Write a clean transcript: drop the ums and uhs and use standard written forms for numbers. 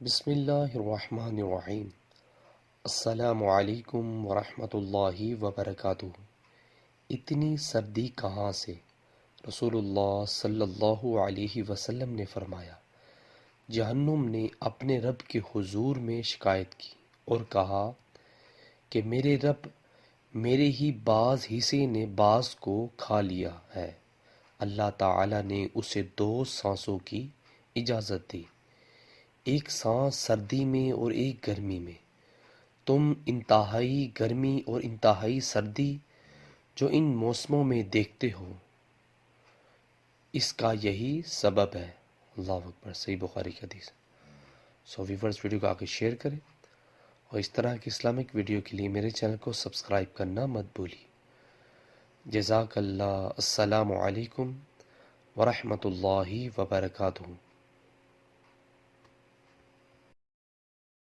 بسم اللہ الرحمن الرحیم۔ السلام علیکم ورحمۃ اللہ وبرکاتہ۔ اتنی سردی کہاں سے؟ رسول اللہ صلی اللہ علیہ وسلم نے فرمایا، جہنم نے اپنے رب کے حضور میں شکایت کی اور کہا کہ میرے رب، میرے ہی بعض حصے نے بعض کو کھا لیا ہے۔ اللہ تعالی نے اسے 2 سانسوں کی اجازت دی، ایک سانس سردی میں اور ایک گرمی میں۔ تم انتہائی گرمی اور انتہائی سردی جو ان موسموں میں دیکھتے ہو، اس کا یہی سبب ہے۔ اللہ اکبر۔ صحیح بخاری کی حدیث۔ ویورز، ویڈیو کو آگے شیئر کریں اور اس طرح کی اسلامک ویڈیو کے لیے میرے چینل کو سبسکرائب کرنا مت بھولیے۔ جزاک اللہ۔ السلام علیکم ورحمۃ اللہ وبرکاتہ۔